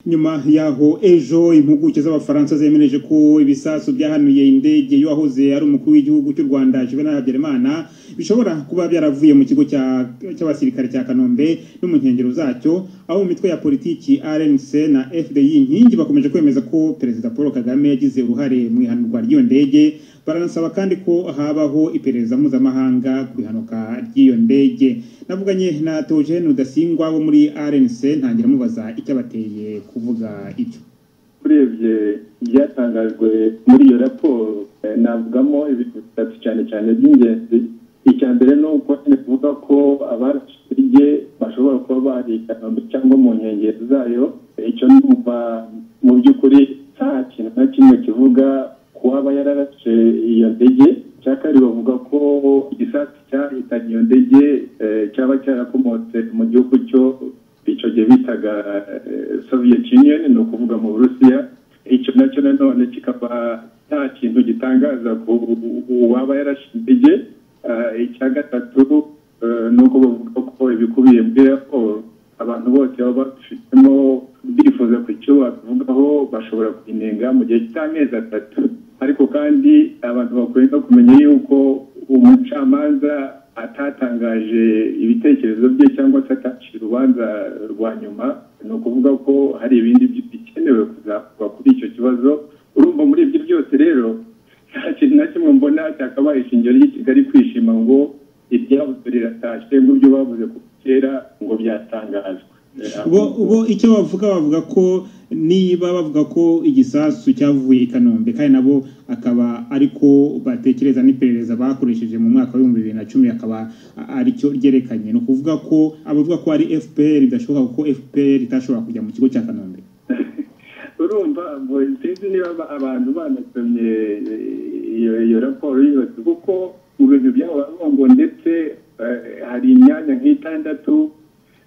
nyuma yaho ejo impuguke z'abafaransa zemereje ko ibisasu byahanuye indege yahoze ari umukuru w'igihugu cy'u Rwanda Juvenal Habyarimana bishobora kuba byaravuye mu kigo cy'abasirikare cya Kanombe no mu nkengero zacyo, aho mu mitwe ya politiki RNC na FDI inkingi bakomeje kwemeza ko Perezida Paul Kagame yagize uruhare mu ihanurwa ry'iyo ndege. Baranasaba kandi ko habaho iperereza mpuzamahanga ku ihanuka ry'iyo ndege. Navuganye na Theogene Rudasingwa wo muri RNC ntangira mubaza icyo abateye kuvuga ibyo. Urebye byatangajwe muri iyo raporo navugamo ibintu bitatu cyane by'ingenzi. Icya mbere ni uko kuvuga ko abarashije bashobora kuba bari Kanombe cyangwa mu nkengero zayo. Icyo numva mu by'ukuri nta kintu na kimwe kivuga kuba yararashe iyo ndege. Cyakari bavuga ko igisasu cyahitanye iyo ndege cyaba cyarakomotse mu gihugu icyo gihe bitaga Soviet Union, ni ukuvuga mu Burusiya. Icyo nacyo nanone kikaba nta kintu gitangaza ku waba yarashe indege. Icya gatatu ni uko bavuga ko ibikubiye muri raporo abantu bose baba bafitemo bifuza ku icyo bavugaho bashobora kwinenga mu gihe cy'amezi 3. Ariko kandi abantu bakwiye no kumenya yuko umucamanza atatangaje ibitekerezo bye cyangwa se atacira urubanza rwa nyuma. Ni ukuvuga ko hari ibindi bikenewe kuzavuga kuri icyo kibazo. Urumva muri ibyo byose rero nta kintu na kimwe mbona cyakabaye ishingiro ry'Ikigali kwishima ngo ibyabuze riratashe nk'ibyo bavuze ku kera ngo byatangazwa. Bo icyo bavuga ko niba bavuga ko igisasu cyavuye i Kanombe kandi nabo akaba ariko batekereza n'iperereza bakoresheje mu mwaka wa 2010 akaba ari cyo ryerekanye, no kuvuga ko abavuga ko ari FPR bidashoboka ko FPR itashobora kujya mu kigo cya Kanombe. Urumva ngo sinzi niba abantu banasomye iyo raporo yose, kuko mu bintu by'abantu ndetse hari imyanya nk'itandatu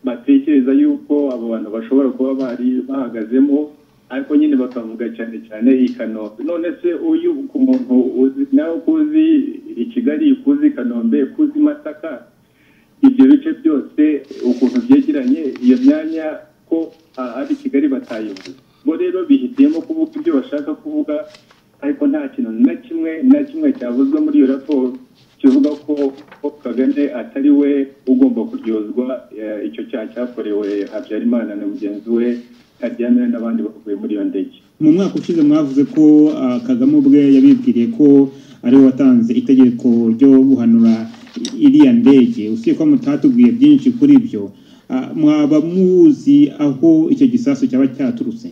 batekereza yuko abo bantu bashobora kuba bari bahagazemo, ariko nyine bakavuga cyane i Kanombe. None se uyu ku muntu uzi nawe kuzi i Kigali, kuzi Kanombe, kuzi Masaka, ibyo bice byose ukuntu byegeranye, iyo myanya ko ari Kigali batayivuze. Bo rero bihitiyemo kuvuga ibyo bashaka kuvuga, ariko nta kintu na kimwe cyavuzwe muri iyo raporo kivuga ko Kagame atari we ugomba kuryozwa icyo cyaha cyakorewe Habyarimana na mugenzi we Karyamira n'abandi bavuye muri iyo ndege. Mu mwaka ushize mwavuze ko Kagame ubwe yabibwiriye ko ari we watanze itegeko ryo guhanura iriya ndege. Usiye ko mutatubwiye byinshi kuri ibyo, mwaba muzi aho icyo gisasu cyaba cyaturutse?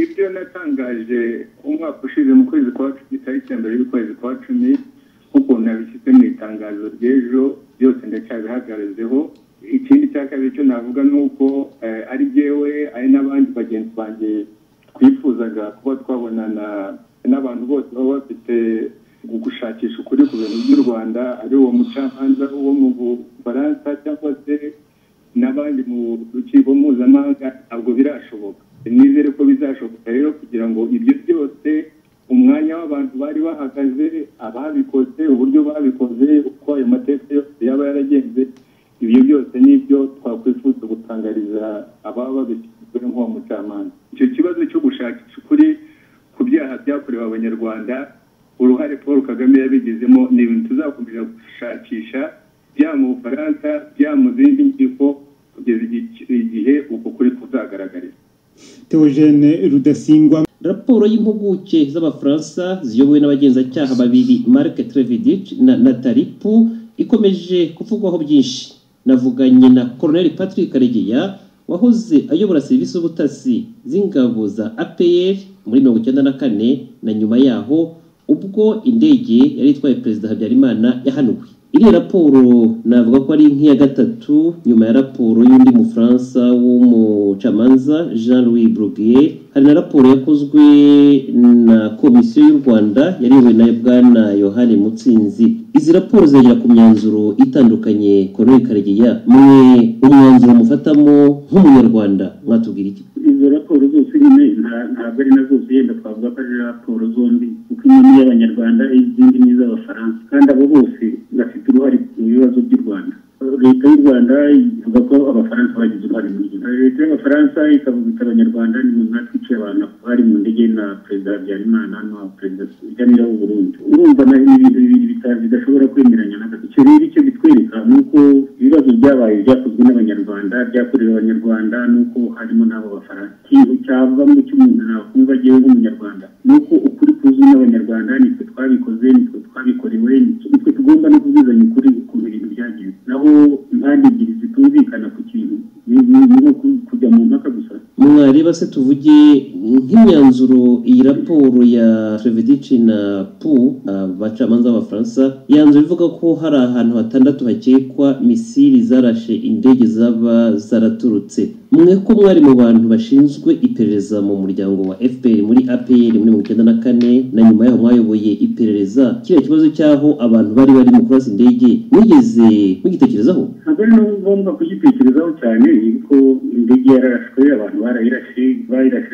Ibyo natangaje umwaka ushize mu kwezi kwa 10 y'ukwezi kwa 10 kuko nabishyize mu itangazo ry'ejo, byose ndacyabihagazeho. Ikindi cya kabiri cyo navuga nuko ari jewe ari n'abandi bagenzi banjye twifuzaga kuba twabonana n'abantu bose baba bafite gushakisha ukuri ku bintu by'u Rwanda, ari uwo mucamanza wo mu Bufaransa cyangwa se n'abandi mu rukiko mpuzamahanga. Ntabwo birashoboka, nizere ko bizashoboka rero kugira ngo ibyo byose umwanya w'abantu bari bahagaze, ababikoze, uburyo babikoze, uko ayo mateka yose yaba yaragenze, ibyo byose nibyo twakwifuza gutangariza ababa babifite nk'uwo mucamanza. Icyo kibazo cyo gushakisha ukuri ku byaha byakorewe Abanyarwanda, uruhare Paul Kagame yabigizemo, ni ibintu tuzakomeza gushakisha bya mu Bufaransa, bya mu zindi nkiko kugeza igihe uko kuri kuzagaragarira. Theogene Rudasingwa. Raporo y'impuguke z'abafaransa ziyobowe n'abagenzacyaha babiri Marc Trevidic na Nathalie Pou ikomeje kuvugwaho byinshi. Navuganye na Colonel Patrick Karegeya wahoze ayobora serivisi z'ubutasi z'ingabo za APR muri 1994 na nyuma yaho ubwo indege yari itwaye Perezida Habyarimana yahanuwe. Iri raporo navuga ko ari nk'iya gatatu nyuma ya raporo y'undi mu Faransa w'umucamanza Jean-Louis Bruguier. Hari na raporo yakozwe na Komisiyo y'u Rwanda yariwe na Bwana Yohani Mutsinzi. Izi raporo zagera ku myanzuro itandukanye. Colonel Karegeya, mwe umwanzuro mufatamo nk'umunyarwanda mwatubwira iki? Izo raporo zose nyine ntabwo ari nazo yenda twavuga ko ari raporo zombi, kuko imwe y'Abanyarwanda izindi n'iz'Abafaransa, kandi abo bose bafite uruhare mu bibazo by'u Rwanda. Leta leta y'u Rwanda ivuga ko abafaransa bagize uruhare muri ibyo, leta y'abafaransa ikavuga iti abanyarwanda ni mwe mwatwiciye abantu bari mu ndege na perezida Habyarimana na perezida Janira w'u Burundi. Urumva na ibintu bibiri bidashobora kwemeranya na gato. Icyo rero icyo bitwereka ni uko ibibazo byabaye byakozwe n'abanyarwanda, byakorewe abanyarwanda, nuko harimo n'abo bafaransa. Ikintu cyavamo cy'umuntu nakumva agiye nk'umunyarwanda ni uko ukuri kuzwi n'abanyarwanda, nitwe twabikoze, nitwe twabikorewe, nitwe tugomba no kubwizanya ukuri ukuntu ibintu byagenze. Naho impande ebyiri zitumvikana ku kintu ni nko kujya mu mpaka gusa. Mwareba se tuvuge nk'imyanzuro iyi raporo ya Trevedic na Pu abacamanza b'abafaransa yanzura ivuga ko hari ahantu hatandatu hakekwa misiri zarashe indege zaba zaraturutse. Mwe ko mwari mu bantu bashinzwe iperereza mu muryango wa FPR muri APR muri 1994 na nyuma yaho mwayoboye iperereza, kiriya kibazo cyaho abantu bari mu kurasa indege mwigeze mugitekerezaho? Ntabwo ari ngombwa kugitekerezaho cyane, kuko indege yarashwe, abantu barayirashe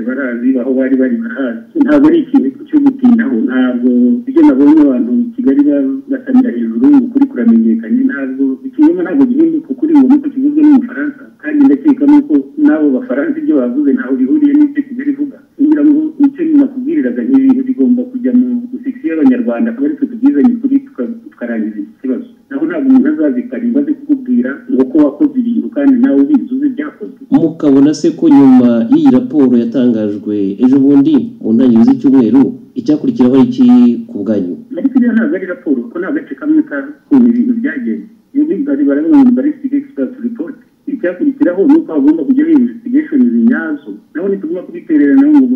barazi aho bari barahazi. Ntabwo ari ikintu cyo gutindaho. Ntabwo ibyo nabonye abantu i Kigali basamira hejuru ukuri kuramenyekanye, ntabwo ikinyoma ntabwo gihinduka ukuri ngo nuko kivuzwe n'umufaransa. Kandi ndakeka nuko n'abo bafaransa ibyo bavuze ntaho bihuriye n'ibyo Kigali ivuga. Kugira ngo icyo nakubwiriraga n'ibintu bigomba kujya mu section y'abanyarwanda, akaba aritwe tubwizanye ukuri tukarangiza iki kibazo. Naho ntabwo umuntu azazikarimba aze kukubwira ngo ko wakoze ibintu kandi nawe ubizi uzi ibyakozwe. Mukabona se ko nyuma y'iyi raporo yatangajwe ejo bundi mu ntangiriro z'icyumweru icyakurikiraho iki ku bwanyu? Ariko iyo ntabwo ari raporo, ko nta gace kamwe k'ukuntu ibintu byagenze. Iyo bari baravuga ngo ballistic expert report, icyakurikiraho ni uko hagomba kujyaho investigation zinyazo. Naho nitugomba kubitererana ngo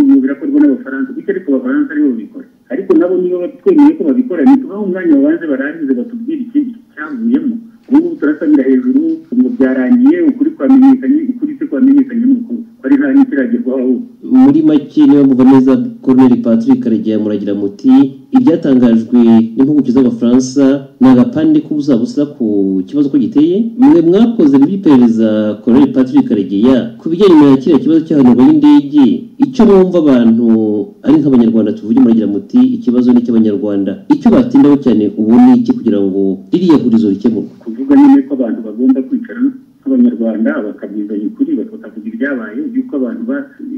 mu birakorwa n'abafaransa, bityo ariko abafaransa aribo babikora. Ariko nabo niba batwemeye ko babikora, nitubaho umwanya babanze barangize batubwire ikindi cyavuyemo. Ubu turasamira hejuru ngo byarangiye, ukuri kwamenyekanye, ukuri se kwamenyekanye nuko ari nta n'ikiragerwaho. Muri make niba muva neza Colonel Patrick Karegeya muragira muti ibyatangajwe n'impuguke z'abafaransa ni agapande k'ubuzabusa ku kibazo ko giteye. Mwe mwakoze mu iperereza Colonel Patrick Karegeya ku bijyanye na kiriya kibazo cy'ahanurwa y'indege, icyo mwumva abantu ari nk'abanyarwanda tuvuge muragira muti ikibazo ni cy'abanyarwanda, icyo batindaho cyane ubu ni iki kugira ngo ririya hurizo rikemurwe? Kuvuga nyine ko abantu bagomba kwicara nk'abanyarwanda bakabwizanya ukuri, bakavuga ibyabaye, yuko abantu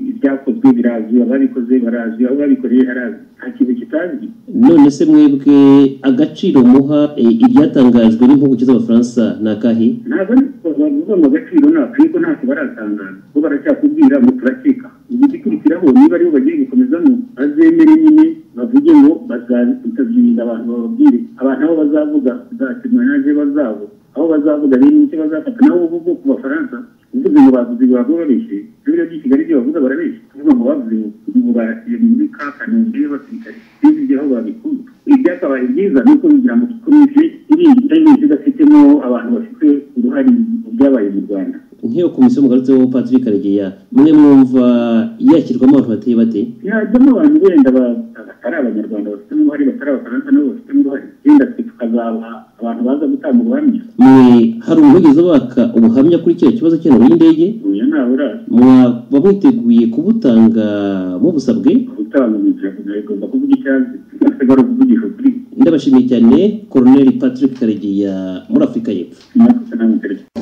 ibyakozwe birazwi, ababikoze barazwi, aho babikoreye harazwi, nta kintu kitazwi. None se mwebwe agaciro muha ibyatangajwe n'impuguke z'abafaransa ni akahe? Ntabwo bavuga ngo agaciro ariko ntacyo baratangaza, bo baracyakubwira ngo turakeka. Igikurikiraho niba aribo bagiye gukomezamo bazemere nyine bavuge ngo bazabyirinda abantu, bababwire abantu aho bazavuga za témoignage bazabo, aho bazavuga rero icyo bazafata. Naho uvuga ku bafaransa uvuze ngo bavuze ngo babeshye, ibiro by'i Kigali byo bavuga barabeshye, kuvuga ngo bavuze ngo barasiye muri Kanombe y'abasirikare bizi aho babikuye. Ibyakabaye byiza ni uko bigira mu komisiyo irindi idafitemo abantu bafite uruhare mu byabaye mu Rwanda. Nk'iyo komisiyo mugarutseho Patrick Karegeya, mwe mwumva yakirwamo abantu bateye bate? Yajyamo abantu wenda batari abanyarwanda bafitemo uruhare, batari abafaransa nabo bafitemo uruhare, wenda twe tukazaba abantu baza gutanga ubuhamya. Mwe hari umuvugizi baka ubuhamya kuri kiriya kibazo cy'ahanurwa y'indege? Oya, ntawe urazi. Mwaba mwiteguye kubutanga mubusabwe? Gutanga mu nzira igomba kuvuga icyazi, asigara kuvugisha ukuri. Ndabashimiye cyane Colonel Patrick Karegeya muri Afurika y'Epfo.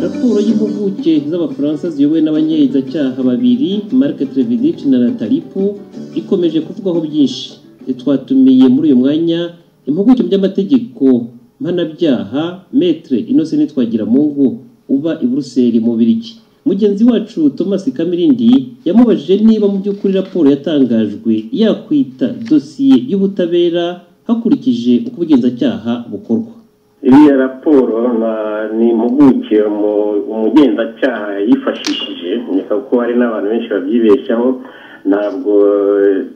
Raporo y'impuguke z'abafaransa ziyobowe n'abanyezacyaha babiri Marc Trevedic na Nathalie Pu ikomeje kuvugwaho byinshi. Twatumiye muri uyu mwanya impuguke mu by'amategeko mpanabyaha Maître Innocent Twagiramungu uba i Bruxelles mu Bubiligi. Mugenzi wacu Thomas Kamirindi yamubajije niba mu by'ukuri raporo yatangajwe yakwita dosiye y'ubutabera hakurikije uko ubugenzacyaha bukorwa. Iriya raporo ni impuguke umugenzacyaha yifashishije, nkeka ko hari n'abantu benshi babyibeshyaho. Ntabwo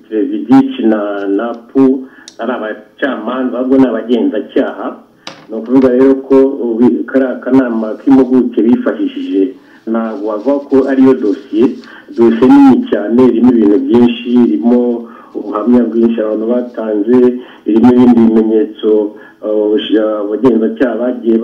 Trevedic na Pu ari abacamanza, ahubwo ni abagenzacyaha. Ni ukuvuga rero ko kariya akanama k'impuguke bifashishije ntabwo wavuga ko ariyo dosiye nini cyane, irimo ibintu byinshi, irimo ubuhamya bwinshi abantu batanze, irimo ibindi bimenyetso abagenzacyaha bagiye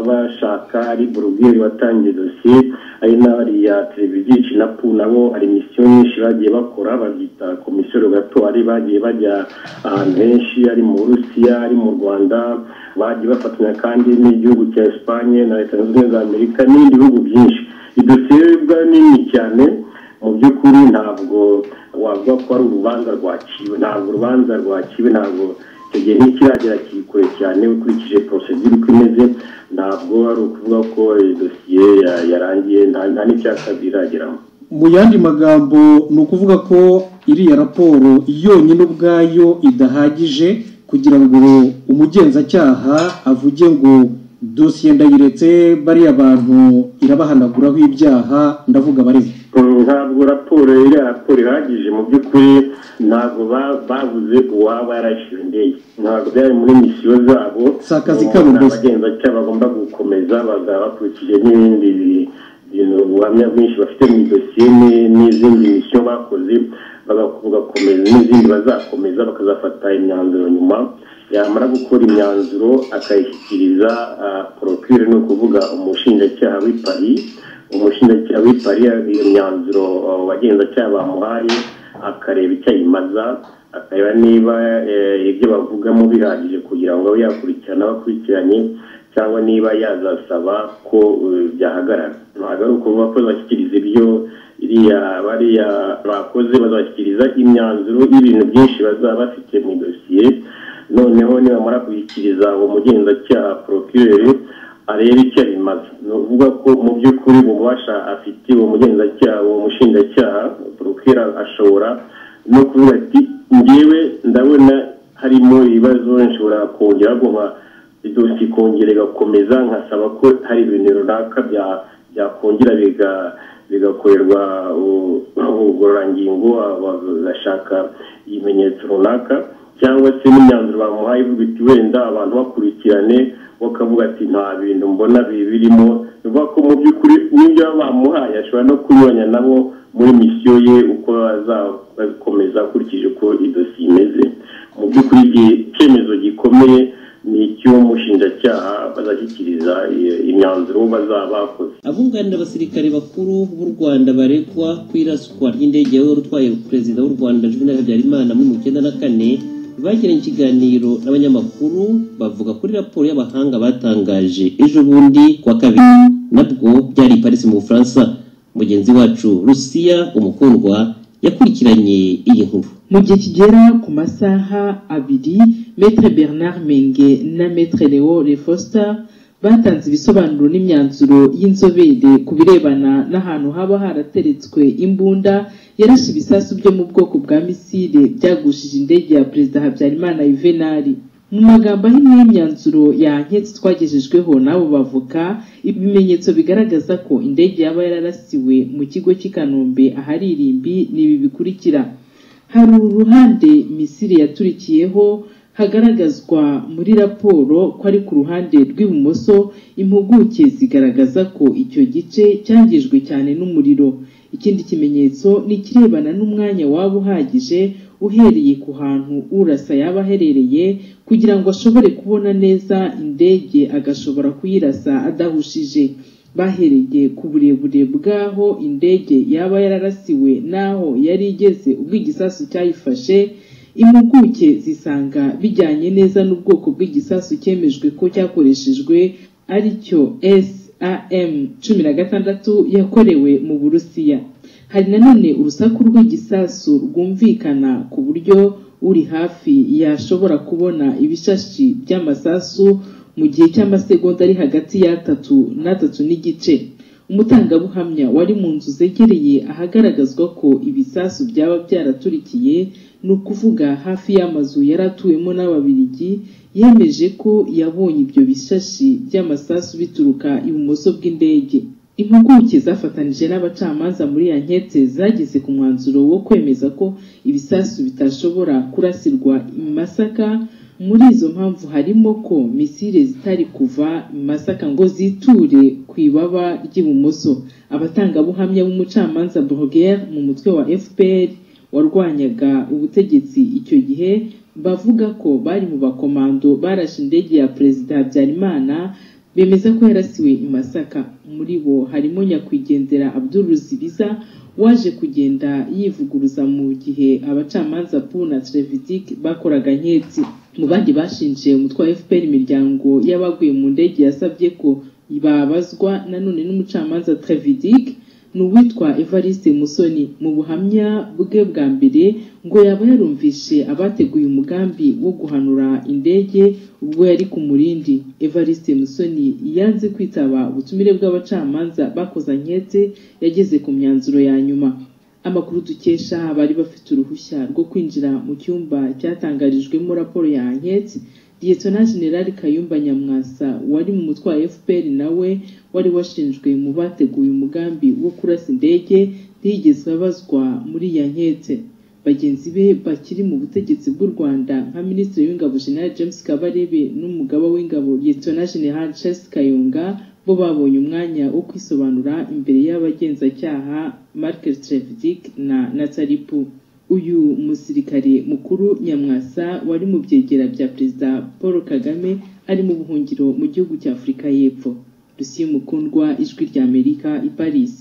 bashaka. Ari Burugeri watangiye dosiye, ari n'abariya Trevedic na Pu nabo hari misiyo nyinshi bagiye bakora, babyita komisiyo rogatoire, bagiye bajya ahantu henshi, ari mu Burusiya, ari mu Rwanda, bagiye bafatanya kandi n'igihugu cya Espagne na Leta Zunze Ubumwe za Amerika n'ibindi bihugu byinshi. Idosiye bwa nini cyane mu by'ukuri ntabwo wavuga ko ari urubanza rwaciwe, ntabwo urubanza rwaciwe, ntabwo icyo gihe ntikiragera kikure cyane ukurikije procedure uko imeze, ntabwo ari ukuvuga ko idosiye yarangiye, nta n'icyakabiri irageramo. Mu yandi magambo ni ukuvuga ko iriya raporo yonyine ubwayo idahagije kugira ngo umugenzacyaha avuge ngo dosiye ndayiretse bariya bantu irabahanaguraho ibyaha, ndavuga bareze. Ntabwo raporo ihagije mu by'ukuri, ntabwo bavuze uwaba yarashyira indege, ntabwo byari muri misiyo zabo. Si akazi kabo mbese. Abagenzacyaha bagomba gukomeza bakurikije n'ibindi bintu ubuhamya bwinshi bafite mu idosiye n'izindi misiyo bakoze, bagakomeza n'izindi bazakomeza bakazafata imyanzuro nyuma. Yamara gukora imyanzuro akayishyikiriza procureur, ni ukuvuga umushinjacyaha w'i Paris. Umushinjacyaha w'i Paris iyo myanzuro abagenzacyaha bamuhaye akareba icyo ayimaza, akareba niba ibyo bavugamo bihagije kugira ngo abe yakurikirana abakurikiranye, cyangwa niba yazasaba ko byahagarara. Ntabwo ari ukuvuga ko bazashyikiriza ibyo bariya bakoze, bazashyikiriza imyanzuro y'ibintu byinshi bazaba bafite mu idosiye. Noneho nibamara kuyikiriza uwo mugenzacyaha procureur areba icyo bimaze. Ni ukuvuga ko mu by'ukuri ububasha afite uwo mugenzacyaha, uwo mushinjacyaha procureur ashobora no kuvuga ati ngewe ndabona harimo ibibazo, nshobora kongera guha idosiye ikongera igakomeza, nkasaba ko hari ibintu runaka byakongera bigakorerwa ubugororangingo, bagashaka ibimenyetso runaka, cyangwa se n'imyanzuro bamuhaye ivuga iti wenda abantu bakurikirane, bakavuga ati nta bintu mbona birimo. Bivuga ko mu by'ukuri n'ibyo bamuhaye ashobora no kunyuranya nabo muri misiyo ye uko azakomeza akurikije uko idosiye imeze. Mu by'ukuri icyemezo gikomeye ni icy'umushinjacyaha bazashyikiriza imyanzuro bazaba bakoze. Abunganira abasirikare bakuru b'u Rwanda baregwa kwiraswa ry'indege yari utwaye perezida w'u Rwanda Juvenal Habyarimana muri 1994 bagiranye ikiganiro n'abanyamakuru bavuga kuri raporo y'abahanga batangaje ejo bundi kwa kabiri, nabwo byari i Paris mu Bufaransa. Mugenzi wacu Rusiya Umukundwa yakurikiranye iyi nkuru. Mu gihe kigera ku masaha abiri, Maître Bernard Menge na Maître Léo Lefoster batanze ibisobanuro n'imyanzuro y'inzobere ku birebana n'ahantu haba harateretswe imbunda yarashe ibisasu byo mu bwoko bwa misile byagushije indege ya Perezida Habyarimana Juvenal. Mu magambo ahinnye y'imyanzuro yanketse twagejejweho n'abo bavuga, ibimenyetso bigaragaza ko indege yaba yararasiwe mu kigo cy'i Kanombe ahari irimbi n'ibi bikurikira. Hari uruhande misile yaturikiyeho hagaragazwa muri raporo ko ari ku ruhande rw'ibumoso, impuguke zigaragaza ko icyo gice cyangijwe cyane n'umuriro. Ikindi kimenyetso ni kirebana n'umwanya waba uhagije uhereye ku hantu urasa yaba aherereye kugira ngo ashobore kubona neza indege agashobora kuyirasa adahushije. Bahereye ku burebure bw'aho indege yaba yararasiwe n'aho yari igeze ubwo igisasu cyayifashe, impuguke zisanga bijyanye neza n'ubwoko bw'igisasu cyemejwe ko cyakoreshejwe ari cyo SAM-16 yakorewe mu Burusiya. Hari nanone urusaku rw'igisasu rwumvikana ku buryo uri hafi yashobora kubona ibishashi by'amasasu mu gihe cy'amasegonda ari hagati ya 3 na 3 n'igice. Umutangabuhamya wari mu nzu zegereye ahagaragazwa ko ibisasu byaba byaraturikiye, ni ukuvuga hafi y'amazu yaratuwemo n'Ababiligi, yemeje ko yabonye ibyo bishashi by'amasasu bituruka ibumoso bw'indege. Impuguke zafatanije n'abacamanza muri ya nketse zageze ku mwanzuro wo kwemeza ko ibisasu bitashobora kurasirwa i Masaka. Muri izo mpamvu harimo ko misile zitari kuva i Masaka ngo ziture ku ibaba ry'ibumoso. Abatangabuhamya b'umucamanza Bruguière mu mutwe wa FPR warwanyaga ubutegetsi icyo gihe bavuga ko bari mu bakomando barashe indege ya Perezida Habyarimana, bemeza ko yarasiwe i Masaka. Muri bo harimo nyakwigendera Abdul Ruzibiza waje kugenda yivuguruza mu gihe abacamanza Pau na Trevidic bakoraga nketsi. mu bandi bashinje umutwe wa FPR imiryango y'abaguye mu ndege yasabye ko babazwa nanone n'umucamanza Trevidic n'uwitwa Evariste Musoni. Mu buhamya bwe bwa mbere ngo yaba yarumvishe abateguye umugambi wo guhanura indege ubwo yari ku murindi. Evariste Musoni yanze kwitaba ubutumire bw'abacamanza bakoze ankete yageze ku myanzuro ya nyuma. Amakuru dukesha bari bafite uruhushya rwo kwinjira mu cyumba cyatangarijwemo raporo ya ankete, Lieutenant General Kayumba Nyamwasa wari mu mutwe wa FPR nawe wari washinjwe mu bateguye umugambi wo kurasa indege ntiyigeze abazwa muri ya nkete. Bagenzi be bakiri mu butegetsi bw'u Rwanda nka Minisitiri w'Ingabo General James Kabarebe n'umugaba w'ingabo Lieutenant General Charles Kayonga bo babonye umwanya wo kwisobanura imbere y'abagenzacyaha Marc Trevidic na Natalipu. Uyu musirikare mukuru Nyamwasa wari mu byegera bya Perezida Paul Kagame ari mu buhungiro mu gihugu cya Afurika y'Epfo. Lucie Mukundwa, Ijwi ry'Amerika, i Paris.